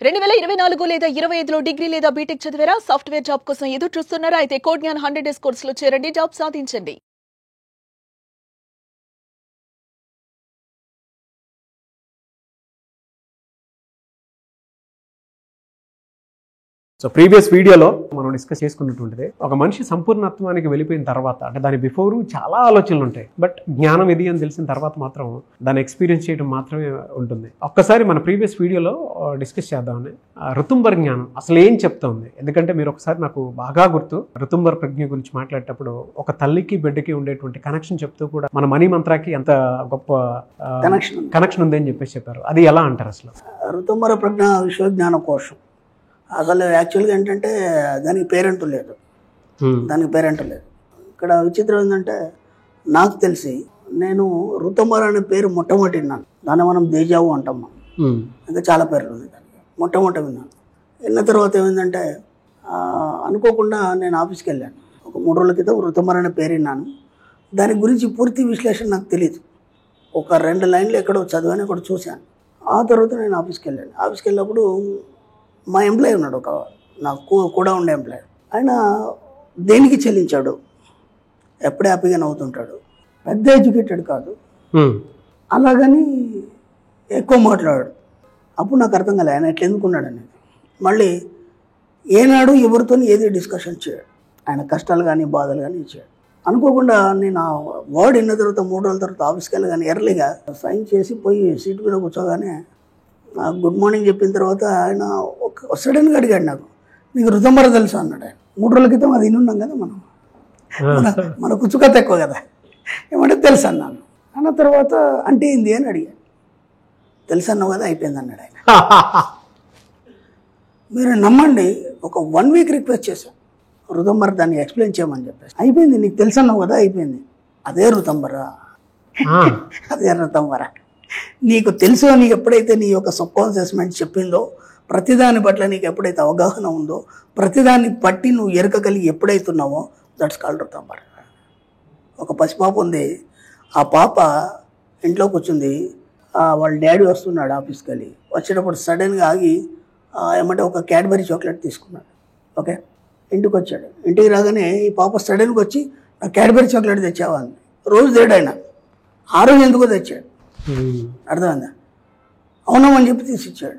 2024 లేదా 25లో డిగ్రీ లేదా బీటెక్ చదివారా? సాఫ్ట్వేర్ జాబ్ కోసం ఎదురు చూస్తున్నారా? అయితే కోడ్ జ్ఞాన్ 100 డేస్ కోర్సులో చేరండి, జాబ్ సాధించండి. సో ప్రీవియస్ వీడియోలో మనం డిస్కస్ చేసుకున్నటువంటిది ఒక మనిషి సంపూర్ణత్వానికి వెళ్ళిపోయిన తర్వాత అంటే దాని బిఫోర్ చాలా ఆలోచనలు ఉంటాయి, బట్ జ్ఞానం ఇది అని తెలిసిన తర్వాత మాత్రం దాన్ని ఎక్స్పీరియన్స్ చేయడం మాత్రమే ఉంటుంది. ఒక్కసారి మన ప్రీవియస్ వీడియోలో డిస్కస్ చేద్దామని ఋతుంబర జ్ఞానం అసలు ఏం చెప్తా ఉంది. ఎందుకంటే మీరు ఒకసారి నాకు బాగా గుర్తు ఋతుంబర ప్రజ్ఞ గురించి మాట్లాడేటప్పుడు ఒక తల్లికి బిడ్డకి ఉండేటువంటి కనెక్షన్ చెప్తూ కూడా మన మనీ మంత్రాకి ఎంత గొప్ప కనెక్షన్ ఉంది అని చెప్పారు. అది ఎలా అంటారు అసలు? ఋతుంబర ప్రజ్ఞ విశ్వజ్ఞాన కోశం అసలు యాక్చువల్గా ఏంటంటే దానికి పేరెంట్ లేదు. ఇక్కడ విచిత్రం ఏంటంటే నాకు తెలిసి నేను ఋతుంబర అనే పేరు మొట్టమొదటి విన్నాను. దాన్ని మనం దేజావు అంటాం. ఇంకా చాలా పేర్లు ఉన్నాయి దానికి. మొట్టమొదటి విన్నాను. విన్న తర్వాత ఏమైందంటే అనుకోకుండా నేను ఆఫీస్కి వెళ్ళాను. ఒక 3 రోజుల క్రితం ఋతుంబర అనే పేరు విన్నాను. దాని గురించి పూర్తి విశ్లేషణ నాకు తెలియదు. ఒక 2 లైన్లు ఎక్కడో చదివాను, ఎక్కడో చూశాను. ఆ తర్వాత నేను ఆఫీస్కి వెళ్ళాను. ఆఫీస్కి వెళ్ళినప్పుడు మా ఎంప్లాయీ ఉన్నాడు, ఒక నాకు కూడా ఉండే ఎంప్లాయీ. ఆయన దేనికి చెల్లించాడు, ఎప్పుడే హ్యాపీగా నవ్వుతుంటాడు, పెద్ద ఎడ్యుకేటెడ్ కాదు, అలాగని ఎక్కువ మాట్లాడాడు. అప్పుడు నాకు అర్థం కాలేదు ఆయన ఎట్లా ఎందుకున్నాడు అనేది. మళ్ళీ ఏనాడు ఎవరితో ఏది డిస్కషన్ చేయడు, ఆయన కష్టాలు కానీ బాధలు కానీ ఇచ్చాడు. అనుకోకుండా నేను ఆ వర్డ్ విన్న తర్వాత 3 రోజుల తర్వాత ఆఫీస్కి వెళ్ళగానే ఎర్లీగా సైన్ చేసి పోయి సీట్ మీద కూర్చోగానే గుడ్ మార్నింగ్ చెప్పిన తర్వాత ఆయన ఒక సడన్గా అడిగాడు, నాకు నీకు ఋతుంబర తెలుసా అన్నాడు. ఆయన 3 రోజుల క్రితం అది వినున్నాం కదా మనం, మన కుచ్చుకత ఎక్కువ కదా, ఏమంటే తెలుసు అన్నాను. అన్న తర్వాత అంటే ఏంది అని అడిగాను. తెలుసు అన్నావు కదా, అయిపోయింది అన్నాడు ఆయన. మీరు నమ్మండి, ఒక 1 వీక్ రిక్వెస్ట్ చేశాను ఋతుంబర దాన్ని ఎక్స్ప్లెయిన్ చేయమని చెప్పేసి. అయిపోయింది, నీకు తెలుసు అన్నావు కదా, అయిపోయింది. అదే ఋతుంబర, అదే ఋతుంబర. నీకు తెలుసు నీకు ఎప్పుడైతే నీ యొక్క సబ్కాన్షియస్ మైండ్ చెప్పిందో, ప్రతిదాని పట్ల నీకు ఎప్పుడైతే అవగాహన ఉందో, ప్రతిదాన్ని పట్టి నువ్వు ఎరుక కలిగి ఎప్పుడైతున్నావో, దట్స్ కాల్డ్ ఋతుంబర. ఒక పసిపాప ఉంది, ఆ పాప ఇంట్లో కూర్చుంది, వాళ్ళ డాడీ వస్తున్నాడు ఆఫీస్కి వెళ్ళి. వచ్చేటప్పుడు సడన్గా ఆగి ఏమంటే ఒక క్యాడ్బరీ చాక్లెట్ తీసుకున్నాడు. ఓకే, ఇంటికి వచ్చాడు. ఇంటికి రాగానే ఈ పాప సడన్గా వచ్చి ఆ క్యాడ్బరీ చాక్లెట్ తెచ్చావా అని. రోజు తేడాయన, ఆ రోజు ఎందుకో తెచ్చాడు. అర్థమైందా? అవునామని చెప్పి తీసిచ్చాడు.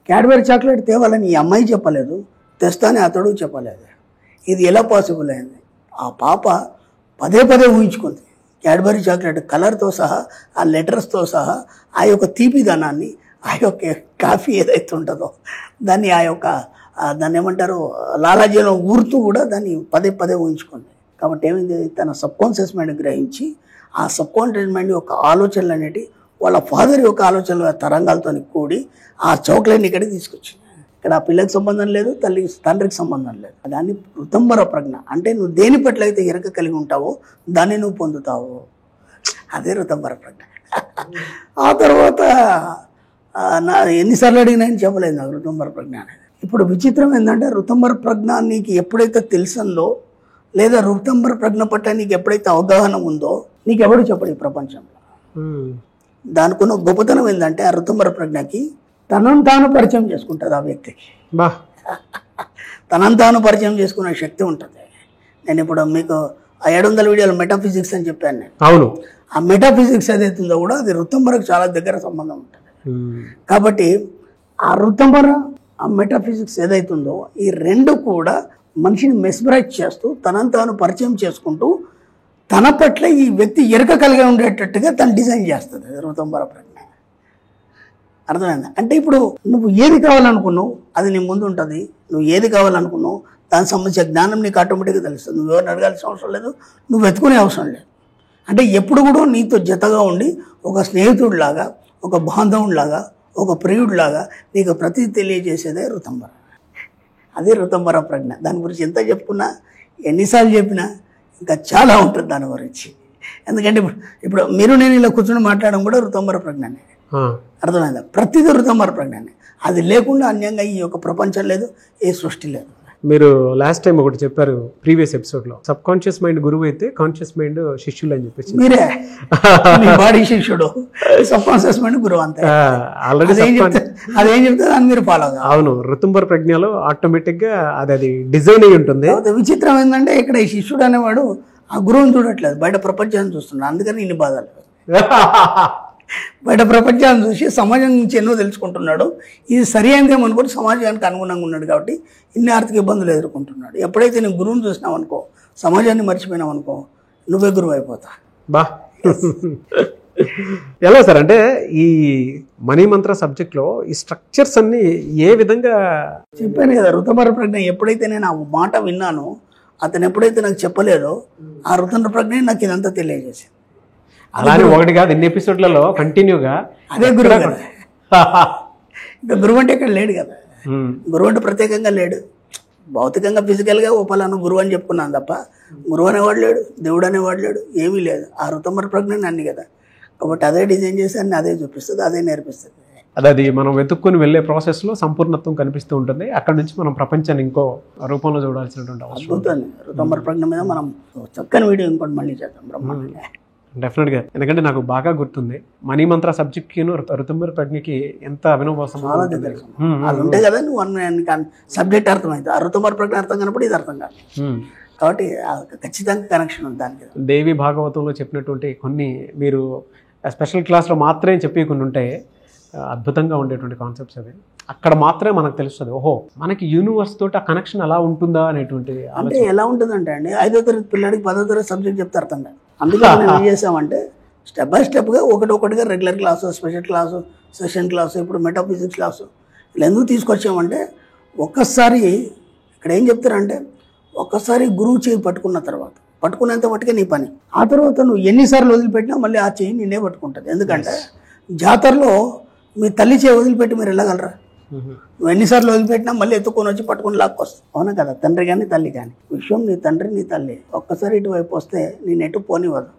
క్యాడ్బరీ చాక్లెట్ తేవాలని ఈ అమ్మాయి చెప్పలేదు, తెస్తానే అతడు చెప్పలేదు. ఇది ఎలా పాసిబుల్ అయింది? ఆ పాప పదే పదే ఊహించుకుంది. క్యాడ్బరీ చాక్లెట్ కలర్తో సహా, ఆ లెటర్స్తో సహా, ఆ యొక్క తీపిదనాన్ని, ఆ యొక్క కాఫీ ఏదైతే ఉంటుందో దాన్ని, ఆ యొక్క దాన్ని ఏమంటారు లాలాజీలో ఊరుతూ కూడా దాన్ని పదే పదే ఊహించుకుంది. కాబట్టి ఏమైంది, తన సబ్కాన్షియస్ మైండ్ గ్రహించి ఆ సబ్కాన్షియస్ మైండ్ యొక్క ఆలోచనలు అనేవి వాళ్ళ ఫాదర్ యొక్క ఆలోచనల తరంగాలతో కూడి ఆ చాక్లెట్ని ఇక్కడికి తీసుకొచ్చింది. ఇక్కడ ఆ పిల్లకి సంబంధం లేదు, తండ్రికి సంబంధం లేదు. దాన్ని ఋతుంబర ప్రజ్ఞ అంటే నువ్వు దేని పట్ల అయితే ఎరక కలిగి ఉంటావో దాన్ని నువ్వు పొందుతావు. అదే ఋతుంబర ప్రజ్ఞ. ఆ తర్వాత ఎన్నిసార్లు అడిగినా అని చెప్పలేదు నాకు ఋతుంబర ప్రజ్ఞ అనేది. ఇప్పుడు విచిత్రం ఏంటంటే ఋతుంబర ప్రజ్ఞ నీకు ఎప్పుడైతే తెలుసందో, లేదా ఋతుంబర ప్రజ్ఞ పట్ల నీకు ఎప్పుడైతే అవగాహన ఉందో, నీకు ఎవడు చెప్పడు ఈ ప్రపంచంలో. దానికున్న గొప్పతనం ఏంటంటే ఆ ఋతుంబర ప్రజ్ఞకి తనను తాను పరిచయం చేసుకుంటుంది. ఆ వ్యక్తికి తనను తాను పరిచయం చేసుకునే శక్తి ఉంటుంది. నేను ఇప్పుడు మీకు ఆ 700 వీడియోలు మెటాఫిజిక్స్ అని చెప్పాను నేను. అవును, ఆ మెటాఫిజిక్స్ ఏదైతుందో కూడా అది ఋతుంబరకు చాలా దగ్గర సంబంధం ఉంటుంది. కాబట్టి ఆ ఋతుంబర, ఆ మెటాఫిజిక్స్ ఏదైతుందో ఈ 2 కూడా మనిషిని మెస్మరైజ్ చేస్తూ తనను తాను పరిచయం చేసుకుంటూ తన పట్ల ఈ వ్యక్తి ఎరుక కలిగి ఉండేటట్టుగా తను డిజైన్ చేస్తుంది ఋతుంబర ప్రజ్ఞ. అర్థమైందా? అంటే ఇప్పుడు నువ్వు ఏది కావాలనుకున్నావు అది నీ ముందు ఉంటుంది. నువ్వు ఏది కావాలనుకున్నావు దానికి సంబంధించిన జ్ఞానం నీకు ఆటోమేటిక్గా తెలుస్తుంది. నువ్వు ఎవరిని అడగాల్సిన అవసరం లేదు, నువ్వు వెతుకునే అవసరం లేదు. అంటే ఎప్పుడు కూడా నీతో జతగా ఉండి ఒక స్నేహితుడిలాగా, ఒక బాంధవుడిలాగా, ఒక ప్రియుడిలాగా నీకు ప్రతి తెలియజేసేదే ఋతుంబర. అదే ఋతుంబర ప్రజ్ఞ. దాని గురించి ఎంత చెప్పుకున్నా, ఎన్నిసార్లు చెప్పినా ఇంకా చాలా ఉంటుంది దాని గురించి. ఎందుకంటే ఇప్పుడు మీరు నేను ఇలా కూర్చొని మాట్లాడడం కూడా ఋతుంబర ప్రజ్ఞనే. అర్థమైందా? ప్రతిదీ ఋతుంబర ప్రజ్ఞనే. అది లేకుండా అన్యంగా ఈ యొక్క ప్రపంచం లేదు, ఏ సృష్టి లేదు. మీరు లాస్ట్ టైం ఒకటి చెప్పారు ప్రీవియస్ ఎపిసోడ్ లో, సబ్ కాన్షియస్ మైండ్ గురువు అయితే కాన్షియస్ మైండ్ శిష్యులు అని చెప్పేసి. మీరే బాడీ శిష్యుడు, సబ్ కాన్షియస్ మైండ్ గురువు అంతే. ఆల్రెడీ అదేం చెప్తే దాన్ని మీరు ఫాలో కావాలి. అవును, ఋతుంబర ప్రజ్ఞలో ఆటోమేటిక్గా అది డిజైన్ అయి ఉంటుంది. కాకపోతే విచిత్రం ఏంటంటే ఇక్కడ ఈ శిష్యుడు అనేవాడు ఆ గురువుని చూడట్లేదు, బయట ప్రపంచాన్ని చూస్తున్నాడు. అందుకని ఇన్ని బాధలు. బయట ప్రపంచాన్ని చూసి సమాజం నుంచి ఎన్నో తెలుసుకుంటున్నాడు. ఇది సరి అయిందేమో అనుకోని సమాజానికి అనుగుణంగా ఉన్నాడు కాబట్టి ఇన్ని ఆర్థిక ఇబ్బందులు ఎదుర్కొంటున్నాడు. ఎప్పుడైతే నువ్వు గురువుని చూసినావు అనుకో, సమాజాన్ని మర్చిపోయినావు అనుకో, నువ్వే గురువు అయిపోతా. బా ఎలా సార్ అంటే ఈ మనీ మంత్ర సబ్జెక్ట్లో ఈ స్ట్రక్చర్స్ అన్ని ఏ విధంగా? చెప్పాను కదా, ఋతుమర ప్రజ్ఞ ఎప్పుడైతే నేను ఆ మాట విన్నానో, అతను ఎప్పుడైతే నాకు చెప్పలేదో, ఆ ఋతుమర ప్రజ్ఞ నాకు ఇదంతా తెలియజేసింది. అలానే ఒకటి కాదు, ఎన్ని ఎపిసోడ్లలో కంటిన్యూగా అదే గురువు కదా. ఇంకా గురువు అంటే ఇక్కడ లేడు కదా. గురువు అంటే ప్రత్యేకంగా లేడు. భౌతికంగా ఫిజికల్గా ఓపలాను గురువు అని చెప్పుకున్నాను తప్ప గురువు అనేవాడు లేడు, దేవుడు అనేవాడు లేడు, ఏమీ లేదు. ఆ ఋతుమర ప్రజ్ఞ అన్ని కదా. కాబట్టి అదే డిజైన్ చేసి అన్ని అదే చూపిస్తుంది, అదే నేర్పిస్తుంది. అది మనం వెతుక్కుని వెళ్ళే ప్రాసెస్లో సంపూర్ణత్వం కనిపిస్తూ ఉంటుంది. అక్కడ నుంచి మనం ప్రపంచాన్ని ఇంకో రూపంలో చూడాల్సినటువంటి అవసరం. అద్భుతాన్ని ఋతుమర ప్రజ్ఞ మీద మనం చక్కని వీడియో ఇంకోటి మళ్ళీ చేద్దాం బ్రహ్మాండంగా. డెఫినెట్గా, ఎందుకంటే నాకు బాగా గుర్తుంది మనీ మంత్ర సబ్జెక్ట్కి ఋతుమర ప్రజ్ఞకి ఎంత అవినోభాసం. చాలా దగ్గర అది ఉంటే కదా నువ్వు సబ్జెక్ట్ అర్థమైంది. ఆ ఋతుమర ప్రజ్ఞ అర్థం కానప్పుడు ఇది అర్థం కాదు. కాబట్టి ఖచ్చితంగా కనెక్షన్ ఉంది దానికి. దేవి భాగవతంలో చెప్పినటువంటి కొన్ని మీరు స్పెషల్ క్లాస్లో మాత్రమే చెప్పి కొన్ని ఉంటాయి, అద్భుతంగా ఉండేటువంటి కాన్సెప్ట్స్ అవి. అక్కడ మాత్రమే మనకు తెలుస్తుంది, ఓహో మనకి యూనివర్స్ తోటి ఆ కనెక్షన్ అలా ఉంటుందా అనేటువంటి. అంటే ఎలా ఉంటుందంటే అండి, 5వ తరగతి పిల్లాడికి 10వ తరగతి సబ్జెక్ట్ చెప్తే అర్థం కాదు. అందుకే మనం ఏం చేసామంటే స్టెప్ బై స్టెప్గా ఒకటిగా regular class, special class, session class, ఇప్పుడు మెటాఫిజిక్స్ క్లాసు ఇలా ఎందుకు తీసుకొచ్చామంటే, ఒక్కసారి ఇక్కడ ఏం చెప్తారంటే, ఒక్కసారి గురువు చేయి పట్టుకున్న తర్వాత పట్టుకునేంత మట్టుకే నీ పని. ఆ తర్వాత నువ్వు ఎన్నిసార్లు వదిలిపెట్టినా మళ్ళీ ఆ చేయి నిన్నే పట్టుకుంటుంది. ఎందుకంటే జాతరలో మీ తల్లి చేయి వదిలిపెట్టి మీరు వెళ్ళగలరా? నువ్వు ఎన్నిసార్లు వదిలిపెట్టినా మళ్ళీ ఎత్తుకొని వచ్చి పట్టుకుని లాక్కొస్తావు. అవునా కదా? తండ్రి కానీ తల్లి కానీ, విషయం నీ తండ్రి నీ తల్లి. ఒక్కసారి ఇటువైపు వస్తే నేను ఎటు పోనివ్వదు.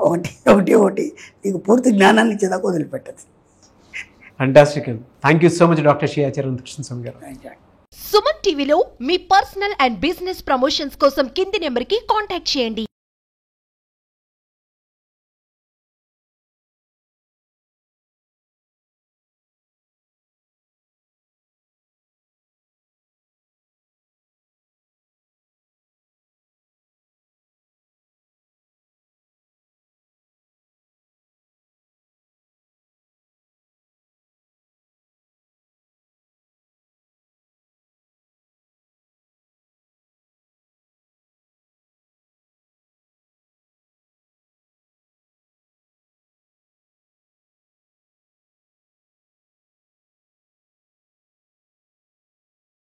ఒకటి నీకు పూర్తి జ్ఞానాన్ని ఇచ్చేదాకా వదిలిపెట్టదు. Fantastic. Thank you so much doctor Shri Acharya Krishna Swami గారు. సుమన్ టీవీలో మీ పర్సనల్ అండ్ బిజినెస్ ప్రమోషన్స్ కోసం కింది నెంబర్కి కాంటాక్ట్ చేయండి.